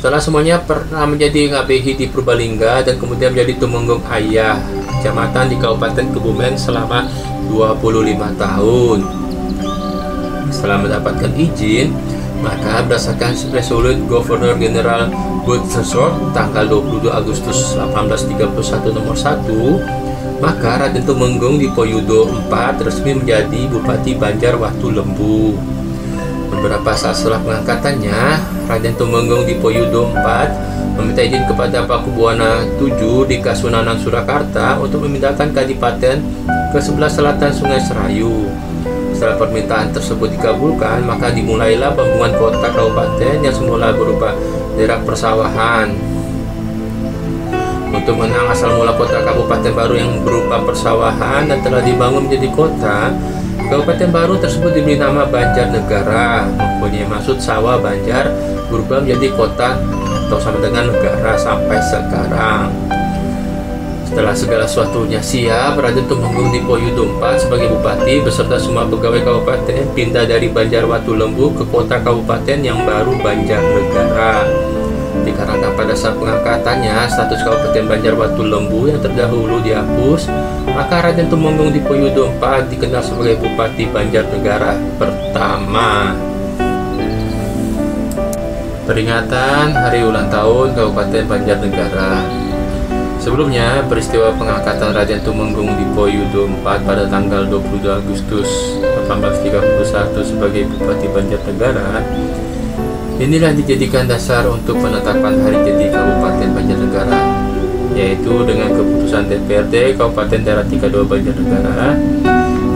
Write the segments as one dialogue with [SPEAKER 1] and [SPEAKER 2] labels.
[SPEAKER 1] Setelah semuanya pernah menjadi ngabehi di Purbalingga dan kemudian menjadi Tumenggung Ayah Kecamatan di Kabupaten Kebumen selama 25 tahun. Setelah mendapatkan izin, maka berdasarkan Resolute Governor General Budsesort tanggal 22 Agustus 1831 nomor 1, maka Raden Tumenggung Dipoyudo IV resmi menjadi Bupati Banjarwatu Lembu. Beberapa saat setelah pengangkatannya, Raden Tumenggung Dipoyudo IV meminta izin kepada Pakubuwana VII di Kasunanan Surakarta untuk memindahkan kadipaten ke sebelah selatan Sungai Serayu. Setelah permintaan tersebut dikabulkan, maka dimulailah pembuangan kota kabupaten yang semula berupa daerah persawahan. Untuk mengenang asal mula kota kabupaten baru yang berupa persawahan dan telah dibangun menjadi kota, kabupaten baru tersebut diberi nama Banjarnegara, mempunyai maksud sawah Banjar berubah menjadi kota atau sama dengan negara sampai sekarang. Setelah segala sesuatunya siap, Raden Tumenggung Dipoyudo IV sebagai bupati beserta semua pegawai kabupaten pindah dari Banjarwatu Lembu ke kota kabupaten yang baru Banjarnegara. Dikarenakan pada saat pengangkatannya status Kabupaten Banjarwatu Lembu yang terdahulu dihapus, maka Raden Tumenggung Dipoyudo IV dikenal sebagai Bupati Banjarnegara pertama. Peringatan Hari Ulang Tahun Kabupaten Banjarnegara. Sebelumnya, peristiwa pengangkatan Raden Tumenggung Dipoyudo IV pada tanggal 22 Agustus 1831 sebagai Bupati Banjarnegara inilah dijadikan dasar untuk penetapan hari jadi Kabupaten Banjarnegara, yaitu dengan keputusan DPRD Kabupaten Daerah Tingkat 2 Banjarnegara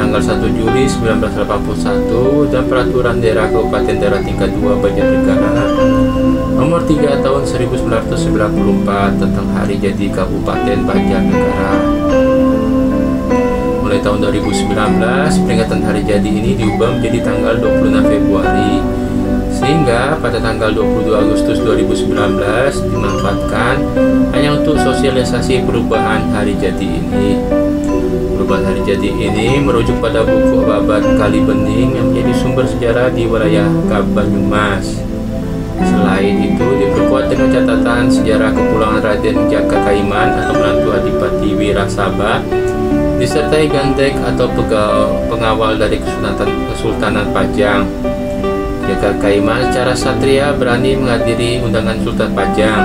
[SPEAKER 1] tanggal 1 Juli 1981 dan Peraturan Daerah Kabupaten Daerah Tingkat 2 Banjarnegara Nomor 3 tahun 1994 tentang hari jadi Kabupaten Banjarnegara. Mulai tahun 2019, peringatan hari jadi ini diubah menjadi tanggal 26 Februari, sehingga pada tanggal 22 Agustus 2019 dimanfaatkan hanya untuk sosialisasi perubahan hari jadi ini. Perubahan hari jadi ini merujuk pada buku Abad Kali Bening yang menjadi sumber sejarah di wilayah Banyumas. Selain itu diperkuat dengan catatan sejarah kepulangan Raden Jaka Kaiman atau menantu Adipati Wirasaba disertai gandek atau pengawal dari Kesultanan Pajang. Jaka Kaiman secara satria berani menghadiri undangan Sultan Pajang.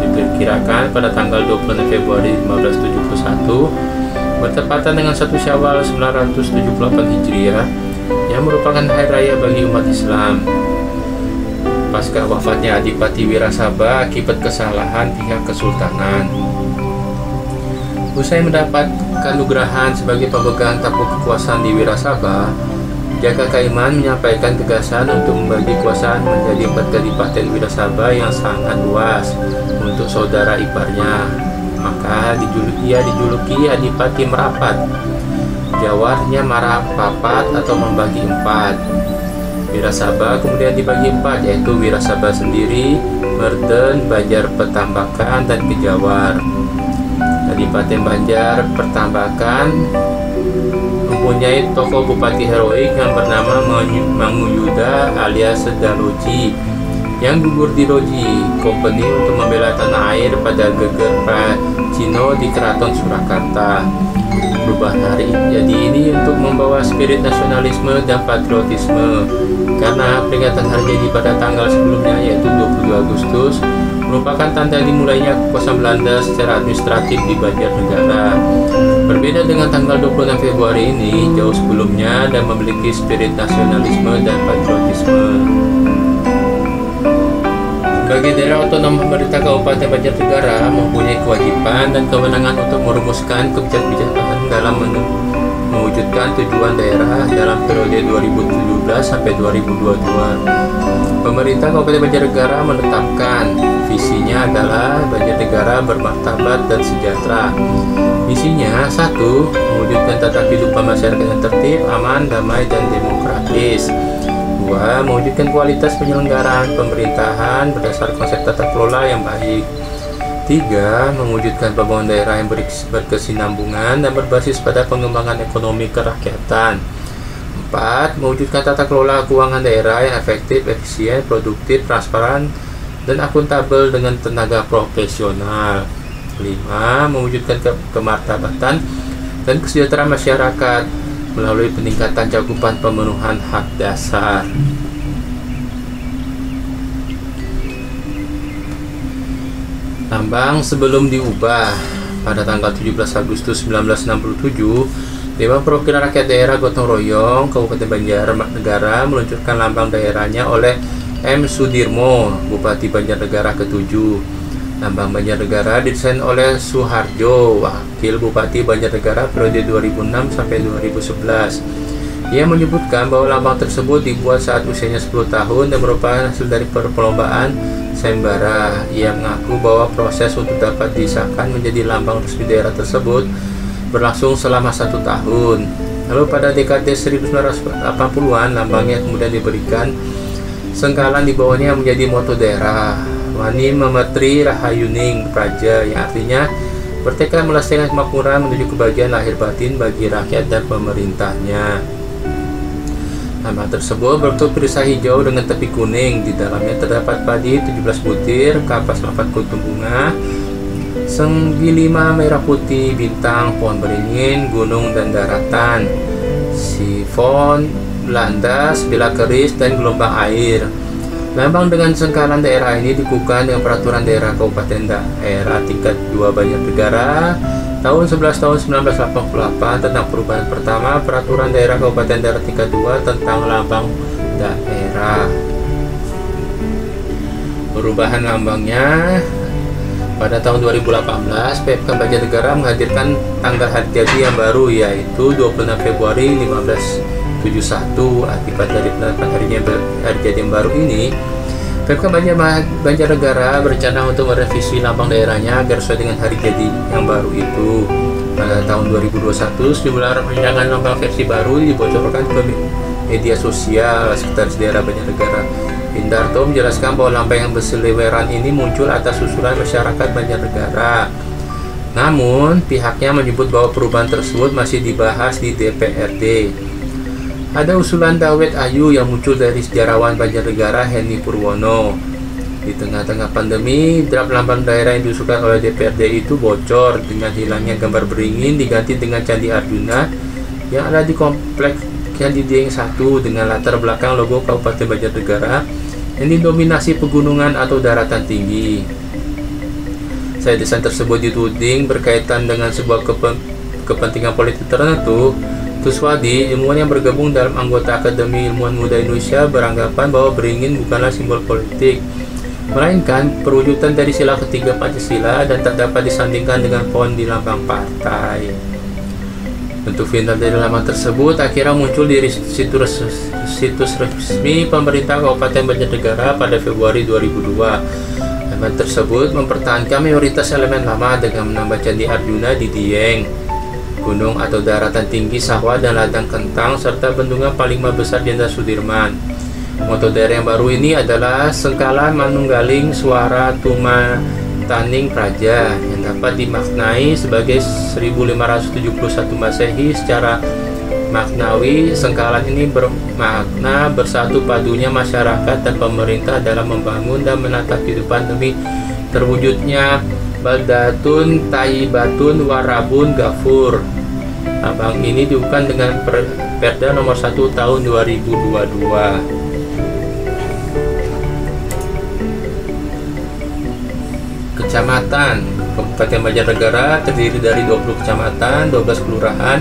[SPEAKER 1] Diperkirakan pada tanggal 26 Februari 1571 bertepatan dengan 1 Syawal 978 Hijriah yang merupakan hari raya bagi umat Islam. Pasca wafatnya Adipati Wirasaba akibat kesalahan pihak kesultanan. Usai mendapat kanugrahan sebagai pemegang tampuk kekuasaan di Wirasaba, Jaka Kaiman menyampaikan gagasan untuk membagi kekuasaan menjadi 4 kadipaten Wirasaba yang sangat luas untuk saudara iparnya. Maka ia dijuluki Adipati Merapat. Jawarnya Marapapat atau membagi 4. Wirasaba kemudian dibagi 4, yaitu Wirasaba sendiri, Merden, Banjar Petambakan, dan Kejawar. Kadipaten Banjar Petambakan mempunyai tokoh bupati heroik yang bernama Manguyuda alias Daloji yang gugur di Loji Company untuk membela tanah air pada geger Pacino di Keraton Surakarta. Perubahan hari jadi ini untuk membawa spirit nasionalisme dan patriotisme, karena peringatan hari jadi pada tanggal sebelumnya yaitu 22 Agustus merupakan tanda dimulainya kekuasaan Belanda secara administratif di Banjarnegara. Berbeda dengan tanggal 26 Februari ini jauh sebelumnya dan memiliki spirit nasionalisme dan patriotisme. Sebagai daerah otonom pemerintah Kabupaten Banjarnegara mempunyai kewajiban dan kewenangan untuk merumuskan kebijakan dalam mewujudkan tujuan daerah dalam periode 2017 sampai 2022. Pemerintah Kabupaten Banjarnegara menetapkan visinya adalah Banjarnegara bermartabat dan sejahtera. Misinya 1. Mewujudkan tata kehidupan masyarakat yang tertib, aman, damai, dan demokratis. 2. Mewujudkan kualitas penyelenggaraan pemerintahan berdasar konsep tata kelola yang baik. 3. Mewujudkan pembangunan daerah yang berkesinambungan dan berbasis pada pengembangan ekonomi kerakyatan. 4. Mewujudkan tata kelola keuangan daerah yang efektif, efisien, produktif, transparan, dan akuntabel dengan tenaga profesional. 5. Mewujudkan kemartabatan dan kesejahteraan masyarakat melalui peningkatan cakupan pemenuhan hak dasar. Lambang sebelum diubah. Pada tanggal 17 Agustus 1967, Dewan Perwakilan Rakyat Daerah Gotong Royong Kabupaten Banjarnegara meluncurkan lambang daerahnya oleh M. Sudirmo, Bupati Banjarnegara ke-7. Lambang Banjarnegara didesain oleh Suharjo, Wakil Bupati Banjarnegara periode 2006 sampai 2011. Ia menyebutkan bahwa lambang tersebut dibuat saat usianya 10 tahun dan merupakan hasil dari perlombaan sayembara. Ia mengaku bahwa proses untuk dapat disahkan menjadi lambang resmi daerah tersebut berlangsung selama 1 tahun. Lalu pada dekade 1980-an, lambangnya kemudian diberikan sengkalan di bawahnya menjadi moto daerah, Wani Memetri Rahayuning Praja, yang artinya bertekad melestarikan kemakmuran menuju kebahagiaan lahir batin bagi rakyat dan pemerintahnya. Lambang tersebut berbentuk perisai hijau dengan tepi kuning. Di dalamnya terdapat padi 17 butir, kapas 4 kuntum bunga, senggilima merah putih, bintang, pohon beringin, gunung dan daratan, sifon, landas, bila keris, dan gelombang air. Lambang dengan sengkalan daerah ini dikukuhkan dengan peraturan daerah Kabupaten Daerah tingkat 2 Banjarnegara tahun 11 tahun 1988 tentang perubahan pertama peraturan daerah Kabupaten Daerah tingkat 2 tentang lambang daerah. Perubahan lambangnya pada tahun 2018, PMK Banjarnegara menghadirkan tanggal hari jadi yang baru, yaitu 26 Februari 1571. Akibat dari penetapan hari jadi yang baru ini, PMK Banjarnegara berencana untuk merevisi lambang daerahnya agar sesuai dengan hari jadi yang baru itu. Pada tahun 2021, sejumlah rancangan lambang versi baru dibocorkan ke media sosial. Sekretaris Daerah Banjarnegara Indarto menjelaskan bahwa lambang yang berseliweran ini muncul atas usulan masyarakat Banjarnegara. Namun, pihaknya menyebut bahwa perubahan tersebut masih dibahas di DPRD. Ada usulan Dawet Ayu yang muncul dari sejarawan Banjarnegara Henny Purwono. Di tengah-tengah pandemi, draft lambang daerah yang diusulkan oleh DPRD itu bocor dengan hilangnya gambar beringin diganti dengan Candi Arjuna yang ada di kompleks Candi Dieng 1 dengan latar belakang logo Kabupaten Banjarnegara yang didominasi pegunungan atau daratan tinggi. Saat desain tersebut dituding berkaitan dengan sebuah kepentingan politik tertentu, Tuswadi, ilmuwan yang bergabung dalam anggota Akademi Ilmuwan Muda Indonesia, beranggapan bahwa beringin bukanlah simbol politik, melainkan perwujudan dari sila ketiga Pancasila dan tak dapat disandingkan dengan pohon di lambang partai. Bentuk final dari lambang tersebut akhirnya muncul di situs resmi pemerintah Kabupaten Banjarnegara pada Februari 2002. Lambang tersebut mempertahankan mayoritas elemen lama dengan menambah Candi Arjuna di Dieng, gunung atau daratan tinggi sawah dan ladang kentang, serta bendungan Panglima Besar Jenderal Sudirman. Moto daerah yang baru ini adalah Sengkala Manunggaling Suara Tuma Taning Praja, yang dapat dimaknai sebagai 1571 Masehi. Secara maknawi, sengkalan ini bermakna bersatu padunya masyarakat dan pemerintah dalam membangun dan menata kehidupan demi terwujudnya Baldatun Tayyibatun Warabun Gafur. Lambang ini diukuhkan dengan Perda nomor 1 tahun 2022. Kecamatan Kabupaten Banjarnegara terdiri dari 20 kecamatan, 12 kelurahan,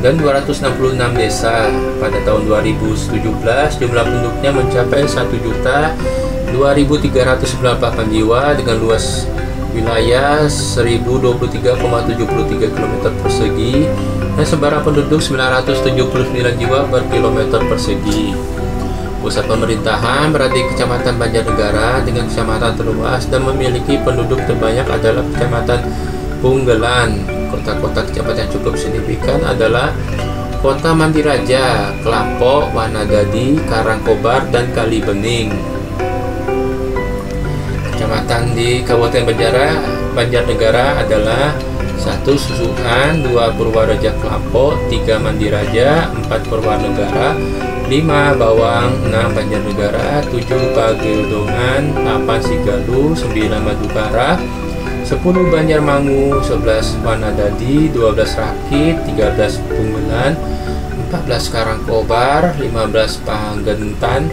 [SPEAKER 1] dan 266 desa. Pada tahun 2017, jumlah penduduknya mencapai 1.002.398 jiwa dengan luas wilayah 1023,73 km persegi dan sebaran penduduk 979 jiwa per kilometer persegi. Pusat pemerintahan berada di Kecamatan Banjarnegara dengan kecamatan terluas dan memiliki penduduk terbanyak adalah Kecamatan Punggelan. Kota-kota kecamatan yang cukup signifikan adalah Kota Mandiraja, Kelampok, Wanagadi, Karangkobar, dan Kalibening. Kecamatan di Kabupaten Banjarnegara adalah 1 Susukan, 2 Purwareja Kelampok, 3 Mandiraja, 4 Purwanegara, 5 5 bawang, 6 Banjarnegara, 7 Pagedongan, 8 Sigalu, 9 Madukara, 10 Banjarmangu, 11 Wanadadi, 12 Rakit, 13 Punggelan, 14 Karangkobar, 15 Panggentan,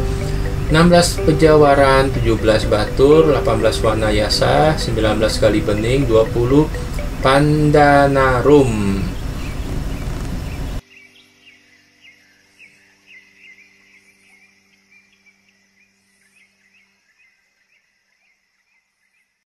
[SPEAKER 1] 16 Pejawaran, 17 Batur, 18 Wanayasa, 19 Kalibening, 20 Pandanarum.